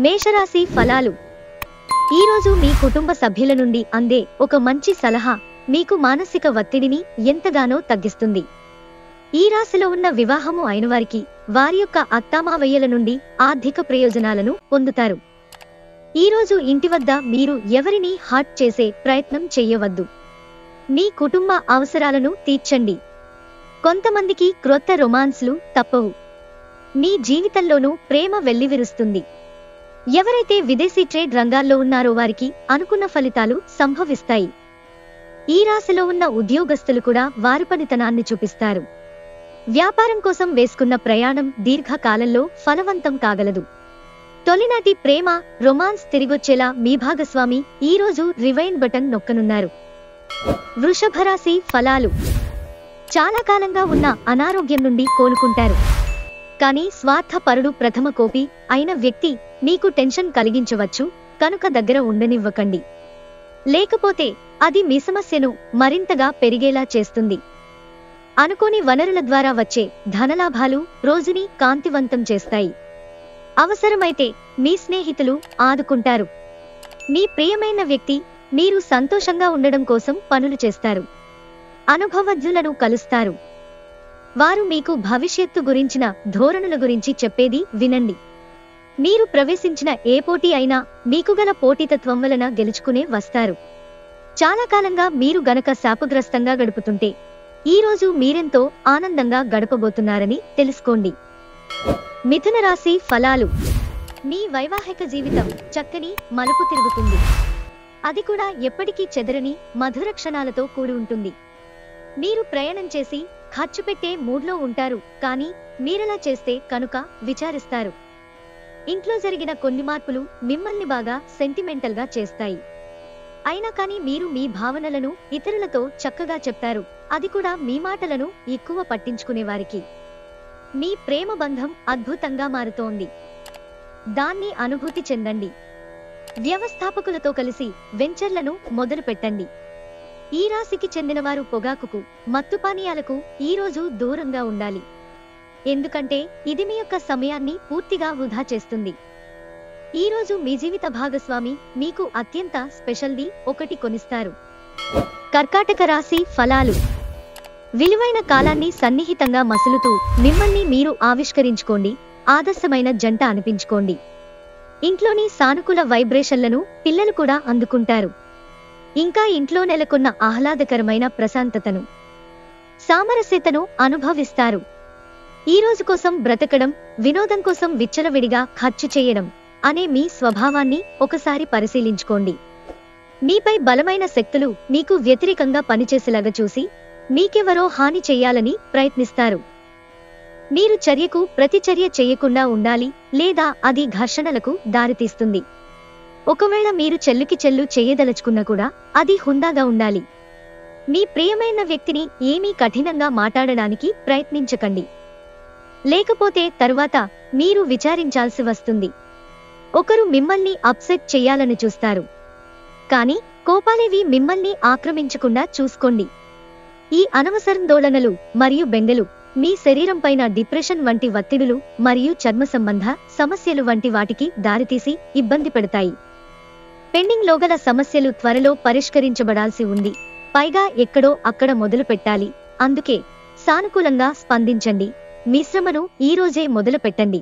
మేషరాశి ఫలాలు. ఈరోజు మీ కుటుంబ సభ్యుల నుండి అందే ఒక మంచి సలహా మీకు మానసిక ఒత్తిడిని ఎంతగానో తగ్గిస్తుంది. ఈ రాశిలో ఉన్న వివాహము అయినవారికి వారి యొక్క అత్తామావయ్యల నుండి ఆర్థిక ప్రయోజనాలను పొందుతారు. ఈరోజు ఇంటి వద్ద మీరు ఎవరిని హర్ట్ చేసే ప్రయత్నం చెయ్యవద్దు. మీ కుటుంబ అవసరాలను తీర్చండి. కొంతమందికి క్రొత్త రొమాన్స్లు తప్పవు. మీ జీవితంలోనూ ప్రేమ వెల్లివిరుస్తుంది. ఎవరైతే విదేశీ ట్రేడ్ రంగాల్లో ఉన్నారో వారికి అనుకున్న ఫలితాలు సంభవిస్తాయి. ఈ రాశిలో ఉన్న ఉద్యోగస్తులు కూడా వారి పనితనాన్ని చూపిస్తారు. వ్యాపారం కోసం వేసుకున్న ప్రయాణం దీర్ఘకాలంలో ఫలవంతం కాగలదు. తొలినాటి ప్రేమ రొమాన్స్ తిరిగొచ్చేలా మీ భాగస్వామి ఈరోజు రివైండ్ బటన్ నొక్కనున్నారు. వృషభరాశి ఫలాలు. చాలా కాలంగా ఉన్న అనారోగ్యం నుండి కోలుకుంటారు. కానీ స్వార్థపరుడు ప్రథమ కోపి అయిన వ్యక్తి మీకు టెన్షన్ కలిగించవచ్చు కనుక దగ్గర ఉండనివ్వకండి. లేకపోతే అది మీ సమస్యను మరింతగా పెరిగేలా చేస్తుంది. అనుకోని వనరుల ద్వారా వచ్చే ధనలాభాలు రోజుని కాంతివంతం చేస్తాయి. అవసరమైతే మీ స్నేహితులు ఆదుకుంటారు. మీ ప్రియమైన వ్యక్తి మీరు సంతోషంగా ఉండడం కోసం పనులు చేస్తారు. అనుభవజ్ఞులను కలుస్తారు. వారు మీకు భవిష్యత్తు గురించిన ధోరణుల గురించి చెప్పేది వినండి. మీరు ప్రవేశించిన ఏ పోటీ అయినా మీకుగల పోటీతత్వం వలన గెలుచుకునే వస్తారు. చాలా కాలంగా మీరు గనక శాపగ్రస్తంగా గడుపుతుంటే ఈరోజు మీరెంతో ఆనందంగా గడపబోతున్నారని తెలుసుకోండి. మిథున రాశి ఫలాలు. మీ వైవాహిక జీవితం చక్కని మలుపు తిరుగుతుంది. అది కూడా ఎప్పటికీ చెదరని మధుర క్షణాలతో కూడి ఉంటుంది. మీరు ప్రయాణం చేసి ఖర్చు పెట్టే మూడ్లో ఉంటారు. కానీ మీరలా చేస్తే కనుక విచారిస్తారు. ఇంట్లో జరిగిన కొన్ని మార్పులు మిమ్మల్ని బాగా సెంటిమెంటల్ గా చేస్తాయి. అయినా కానీ మీరు మీ భావనలను ఇతరులతో చక్కగా చెప్తారు. అది కూడా మీ మాటలను ఎక్కువ పట్టించుకునేవారికి. మీ ప్రేమ బంధం అద్భుతంగా మారుతోంది. దాన్ని అనుభూతి చెందండి. వ్యవస్థాపకులతో కలిసి వెంచర్లను మొదలు పెట్టండి. ఈ రాశికి చెందినవారు పొగాకుకు మత్తుపానీయాలకు ఈరోజు దూరంగా ఉండాలి. ఎందుకంటే ఇది మీ యొక్క సమయాన్ని పూర్తిగా వృధా చేస్తుంది. ఈరోజు మీ జీవిత భాగస్వామి మీకు అత్యంత స్పెషల్ది ఒకటి కొనిస్తారు. కర్కాటక రాశి ఫలాలు. విలువైన కాలాన్ని సన్నిహితంగా మసులుతూ మిమ్మల్ని మీరు ఆవిష్కరించుకోండి. ఆదర్శమైన జంట అనిపించుకోండి. ఇంట్లోని సానుకూల వైబ్రేషన్లను పిల్లలు కూడా అందుకుంటారు. ఇంకా ఇంట్లో నెలకొన్న ఆహ్లాదకరమైన ప్రశాంతతను సామరస్యతను అనుభవిస్తారు. ఈ రోజు కోసం బ్రతకడం, వినోదం కోసం విచ్చలవిడిగా ఖర్చు చేయడం అనే మీ స్వభావాన్ని ఒకసారి పరిశీలించుకోండి. మీపై బలమైన శక్తులు మీకు వ్యతిరేకంగా పనిచేసేలాగా చూసి మీకెవరో హాని చెయ్యాలని ప్రయత్నిస్తారు. మీరు చర్యకు ప్రతిచర్య చేయకుండా ఉండాలి, లేదా అది ఘర్షణలకు దారితీస్తుంది. ఒకవేళ మీరు చెల్లుకి చెల్లు చేయదలుచుకున్నా కూడా అది హుందాగా ఉండాలి. మీ ప్రియమైన వ్యక్తిని ఏమీ కఠినంగా మాట్లాడడానికి ప్రయత్నించకండి. లేకపోతే తరువాత మీరు విచారించాల్సి వస్తుంది. ఒకరు మిమ్మల్ని అప్సెట్ చెయ్యాలని చూస్తారు. కానీ కోపాలేవి మిమ్మల్ని ఆక్రమించకుండా చూసుకోండి. ఈ అనవసరందోళనలు మరియు బెంగలు మీ శరీరంపైన డిప్రెషన్ వంటి ఒత్తిడులు మరియు చర్మ సంబంధ సమస్యలు వంటి వాటికి దారితీసి ఇబ్బంది పెడతాయి. పెండింగ్ లోగల సమస్యలు త్వరలో పరిష్కరించబడాల్సి ఉంది. పైగా ఎక్కడో అక్కడ మొదలు పెట్టాలి. అందుకే సానుకూలంగా స్పందించండి. మీ శ్రమను ఈరోజే మొదలు పెట్టండి.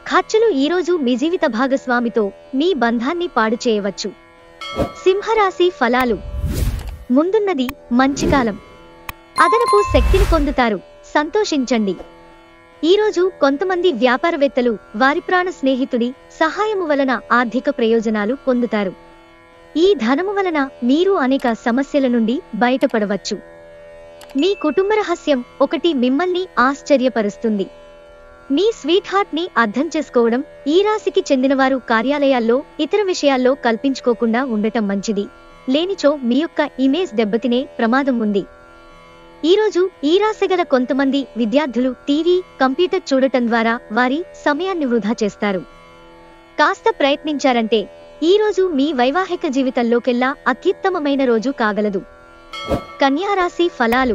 ఖర్చులు ఈరోజు మీ జీవిత భాగస్వామితో మీ బంధాన్ని పాడు చేయవచ్చు. సింహరాశి ఫలాలు. ముందున్నది మంచి కాలం. అదనపు శక్తిని పొందుతారు. సంతోషించండి. ఈరోజు కొంతమంది వ్యాపారవేత్తలు వారి ప్రాణ స్నేహితుడి సహాయము వలన ఆర్థిక ప్రయోజనాలు పొందుతారు. ఈ ధనము వలన మీరు అనేక సమస్యల నుండి బయటపడవచ్చు. మీ కుటుంబ రహస్యం ఒకటి మిమ్మల్ని ఆశ్చర్యపరుస్తుంది. మీ స్వీట్ హార్ట్ ని అర్థం చేసుకోవడం. ఈ రాశికి చెందినవారు కార్యాలయాల్లో ఇతర విషయాల్లో కల్పించుకోకుండా ఉండటం మంచిది. లేనిచో మీ యొక్క ఇమేజ్ దెబ్బతినే ప్రమాదం ఉంది. ఈరోజు ఈ రాశిగల కొంతమంది విద్యార్థులు టీవీ, కంప్యూటర్ చూడటం ద్వారా వారి సమయాన్ని వృధా చేస్తారు. కాస్త ప్రయత్నించారంటే ఈరోజు మీ వైవాహిక జీవితంలోకెల్లా అత్యుత్తమమైన రోజు కాగలదు. కన్యా రాశి ఫలాలు.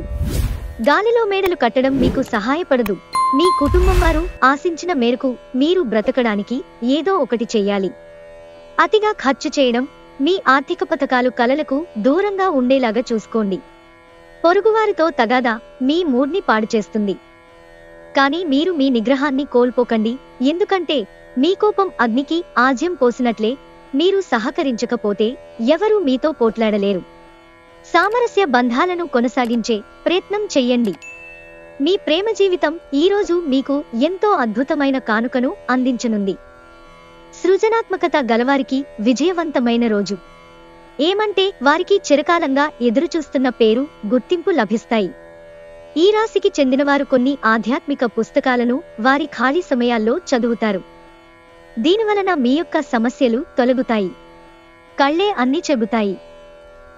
గాలిలో మేడలు కట్టడం మీకు సహాయపడదు. మీ కుటుంబం వారు ఆశించిన మేరకు మీరు బ్రతకడానికి ఏదో ఒకటి చెయ్యాలి. అతిగా ఖర్చు చేయడం మీ ఆర్థిక పథకాలు కలలకు దూరంగా ఉండేలాగా చూసుకోండి. పొరుగువారితో తగాదా మీ మూడ్ని పాడు చేస్తుంది. కానీ మీరు మీ నిగ్రహాన్ని కోల్పోకండి, ఎందుకంటే మీ కోపం అగ్నికి ఆజ్యం పోసినట్లే. మీరు సహకరించకపోతే ఎవరూ మీతో పోట్లాడలేరు. సామరస్య బంధాలను కొనసాగించే ప్రయత్నం చెయ్యండి. మీ ప్రేమ జీవితం ఈరోజు మీకు ఎంతో అద్భుతమైన కానుకను అందించనుంది. సృజనాత్మకత గలవారికి విజయవంతమైన రోజు. ఏమంటే వారికి చిరకాలంగా ఎదురుచూస్తున్న పేరు, గుర్తింపు లభిస్తాయి. ఈ రాశికి చెందినవారు కొన్ని ఆధ్యాత్మిక పుస్తకాలను వారి ఖాళీ సమయాల్లో చదువుతారు. దీనివలన మీ యొక్క సమస్యలు తొలగుతాయి. కళ్ళే అన్ని చెబుతాయి.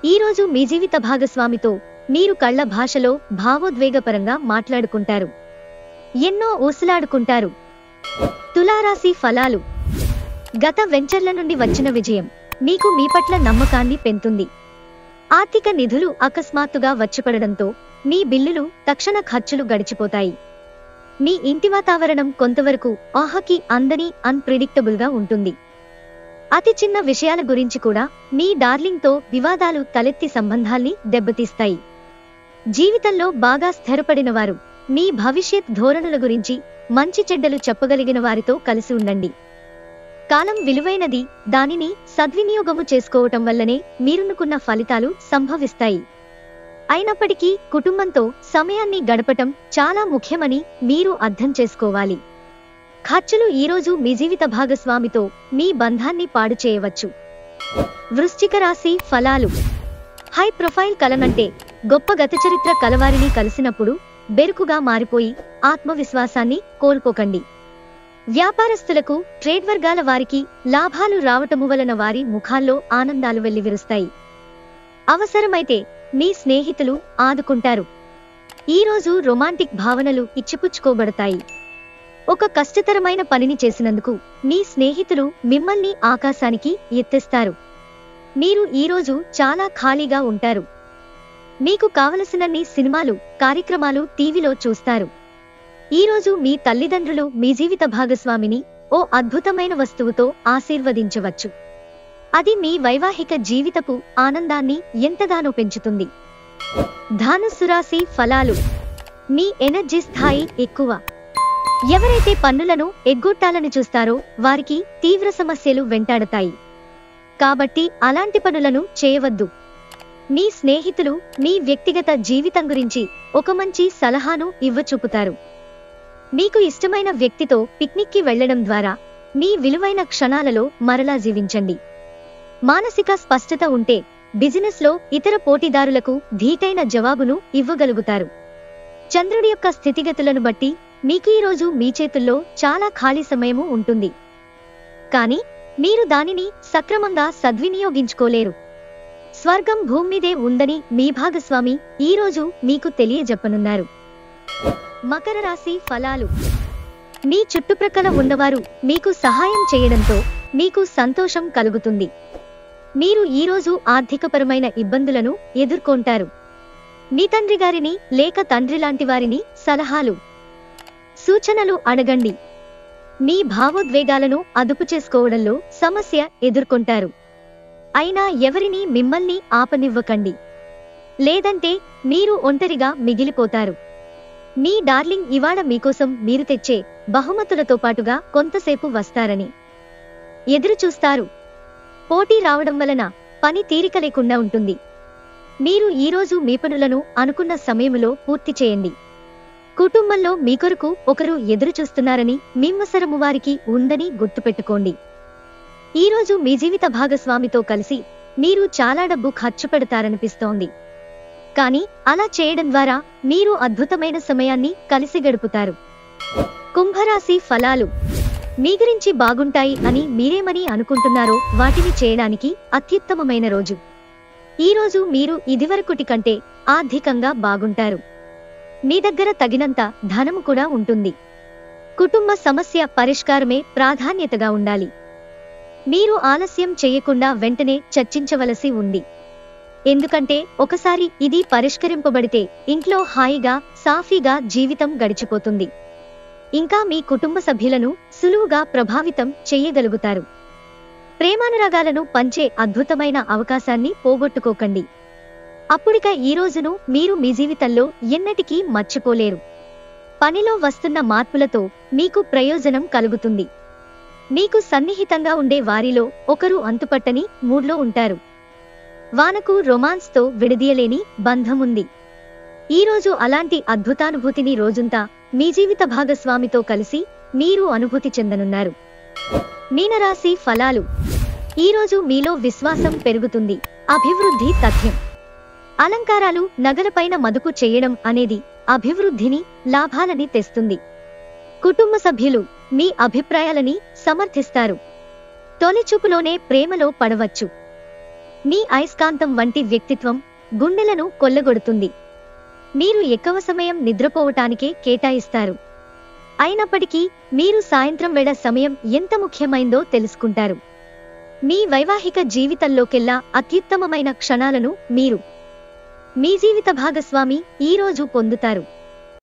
ఈరోజు మీ జీవిత భాగస్వామితో మీరు కళ్ళ భాషలో భావోద్వేగపరంగా మాట్లాడుకుంటారు. ఎన్నో ఊసలాడుకుంటారు. తులారాశి ఫలాలు. గత వెంచర్ల నుండి వచ్చిన విజయం మీకు మీ పట్ల నమ్మకాన్ని పెంచుతుంది. ఆర్థిక నిధులు అకస్మాత్తుగా వచ్చిపడడంతో మీ బిల్లులు, తక్షణ ఖర్చులు గడిచిపోతాయి. మీ ఇంటి వాతావరణం కొంతవరకు ఆహకి అందని అన్ప్రిడిక్టబుల్ గా ఉంటుంది. అతి చిన్న విషయాల గురించి కూడా మీ డార్లింగ్తో వివాదాలు తలెత్తి సంబంధాల్ని దెబ్బతీస్తాయి. జీవితంలో బాగా స్థిరపడిన వారు మీ భవిష్యత్ ధోరణుల గురించి మంచి చెడ్డలు చెప్పగలిగిన వారితో కలిసి ఉండండి. కాలం విలువైనది, దానిని సద్వినియోగము చేసుకోవటం వల్లనే మీరనుకున్న ఫలితాలు సంభవిస్తాయి. అయినప్పటికీ కుటుంబంతో సమయాన్ని గడపటం చాలా ముఖ్యమని మీరు అర్థం చేసుకోవాలి. ఖర్చులు ఈరోజు మీ జీవిత భాగస్వామితో మీ బంధాన్ని పాడు చేయవచ్చు. వృశ్చిక రాశి ఫలాలు. హై ప్రొఫైల్ కలనంటే గొప్ప గతచరిత్ర కలవారిని కలిసినప్పుడు బెరుకుగా మారిపోయి ఆత్మవిశ్వాసాన్ని కోల్పోకండి. వ్యాపారస్తులకు, ట్రేడ్ వర్గాల వారికి లాభాలు రావటము వలన వారి ముఖాల్లో ఆనందాలు వెల్లివిరుస్తాయి. అవసరమైతే మీ స్నేహితులు ఆదుకుంటారు. ఈరోజు రొమాంటిక్ భావనలు ఇచ్చిపుచ్చుకోబడతాయి. ఒక కష్టతరమైన పనిని చేసినందుకు మీ స్నేహితులు మిమ్మల్ని ఆకాశానికి ఎత్తేస్తారు. మీరు ఈరోజు చాలా ఖాళీగా ఉంటారు. మీకు కావలసినన్ని సినిమాలు, కార్యక్రమాలు టీవీలో చూస్తారు. ఈరోజు మీ తల్లిదండ్రులు మీ జీవిత భాగస్వామిని ఓ అద్భుతమైన వస్తువుతో ఆశీర్వదించవచ్చు. అది మీ వైవాహిక జీవితపు ఆనందాన్ని ఎంతగానో పెంచుతుంది. ధనుస్సు రాశి ఫలాలు. మీ ఎనర్జీ స్థాయి ఎక్కువ. ఎవరైతే పన్నులను ఎగ్గొట్టాలని చూస్తారో వారికి తీవ్ర సమస్యలు వెంటాడతాయి. కాబట్టి అలాంటి పనులను చేయవద్దు. మీ స్నేహితులు మీ వ్యక్తిగత జీవితం గురించి ఒక మంచి సలహాను ఇవ్వచూపుతారు. మీకు ఇష్టమైన వ్యక్తితో పిక్నిక్కి వెళ్లడం ద్వారా మీ విలువైన క్షణాలలో మరలా జీవించండి. మానసిక స్పష్టత ఉంటే బిజినెస్ లో ఇతర పోటీదారులకు ధీటైన జవాబును ఇవ్వగలుగుతారు. చంద్రుడి యొక్క స్థితిగతులను బట్టి మీకు ఈరోజు మీ చేతుల్లో చాలా ఖాళీ సమయము ఉంటుంది. కానీ మీరు దానిని సక్రమంగా సద్వినియోగించుకోలేరు. స్వర్గం భూమ్మీదే ఉందని మీ భాగస్వామి ఈరోజు మీకు తెలియజెప్పనున్నారు. మకర రాశి ఫలాలు. మీ చుట్టుప్రక్కల ఉన్నవారు మీకు సహాయం చేయడంతో మీకు సంతోషం కలుగుతుంది. మీరు ఈరోజు ఆర్థికపరమైన ఇబ్బందులను ఎదుర్కొంటారు. మీ తండ్రి గారిని లేక తండ్రి లాంటి వారిని సలహాలు, సూచనలు అడగండి. మీ భావోద్వేగాలను అదుపు చేసుకోవడంలో సమస్య ఎదుర్కొంటారు. అయినా ఎవరినీ మిమ్మల్ని ఆపనివ్వకండి, లేదంటే మీరు ఒంటరిగా మిగిలిపోతారు. మీ డార్లింగ్ ఇవాళ మీకోసం మీరు తెచ్చే బహుమతులతో పాటుగా కొంతసేపు వస్తారని ఎదురుచూస్తారు. పోటీ రావడం వలన పని తీరిక లేకుండా ఉంటుంది. మీరు ఈరోజు మీ పనులను అనుకున్న సమయంలో పూర్తి చేయండి. కుటుంబంలో మీ కొరకు ఒకరు ఎదురుచూస్తున్నారని మిమ్మసరము వారికి ఉందని గుర్తుపెట్టుకోండి. ఈరోజు మీ జీవిత భాగస్వామితో కలిసి మీరు చాలా డబ్బు ఖర్చు పెడతారనిపిస్తోంది. కానీ అలా చేయడం ద్వారా మీరు అద్భుతమైన సమయాన్ని కలిసి గడుపుతారు. కుంభరాశి ఫలాలు. మీ గురించి బాగుంటాయి అని మీరేమని అనుకుంటున్నారో వాటిని చేయడానికి అత్యుత్తమమైన రోజు. ఈరోజు మీరు ఇదివరకుటి కంటే ఆర్థికంగా బాగుంటారు. మీ దగ్గర తగినంత ధనము కూడా ఉంటుంది. కుటుంబ సమస్య పరిష్కారమే ప్రాధాన్యతగా ఉండాలి. మీరు ఆలస్యం చేయకుండా వెంటనే చర్చించవలసి ఉంది. ఎందుకంటే ఒకసారి ఇది పరిష్కరింపబడితే ఇంట్లో హాయిగా, సాఫీగా జీవితం గడిచిపోతుంది. ఇంకా మీ కుటుంబ సభ్యులను సులువుగా ప్రభావితం చేయగలుగుతారు. ప్రేమానురాగాలను పంచే అద్భుతమైన అవకాశాన్ని పోగొట్టుకోకండి. అప్పుడిక ఈ రోజును మీరు మీ జీవితంలో ఎన్నటికీ మర్చిపోలేరు. పనిలో వస్తున్న మార్పులతో మీకు ప్రయోజనం కలుగుతుంది. మీకు సన్నిహితంగా ఉండే వారిలో ఒకరు అంతుపట్టని మూడ్లో ఉంటారు. వానకు రొమాన్స్తో విడదీయలేని బంధం ఉంది. ఈరోజు అలాంటి అద్భుతానుభూతిని రోజంతా మీ జీవిత భాగస్వామితో కలిసి మీరు అనుభూతి చెందనున్నారు. మీనరాశి ఫలాలు. ఈరోజు మీలో విశ్వాసం పెరుగుతుంది. అభివృద్ధి తథ్యం. అలంకారాలు, నగలపైన మదుపు చేయడం అనేది అభివృద్ధిని, లాభాలని తెస్తుంది. కుటుంబ సభ్యులు మీ అభిప్రాయాలని సమర్థిస్తారు. తొలిచూపులోనే ప్రేమలో పడవచ్చు. మీ అయస్కాంతం వంటి వ్యక్తిత్వం గుండెలను కొల్లగొడుతుంది. మీరు ఎక్కువ సమయం నిద్రపోవటానికే కేటాయిస్తారు. అయినప్పటికీ మీరు సాయంత్రం వేళ సమయం ఎంత ముఖ్యమైందో తెలుసుకుంటారు. మీ వైవాహిక జీవితంలోకెల్లా అత్యుత్తమమైన క్షణాలను మీరు మీ జీవిత భాగస్వామి ఈరోజు పొందుతారు.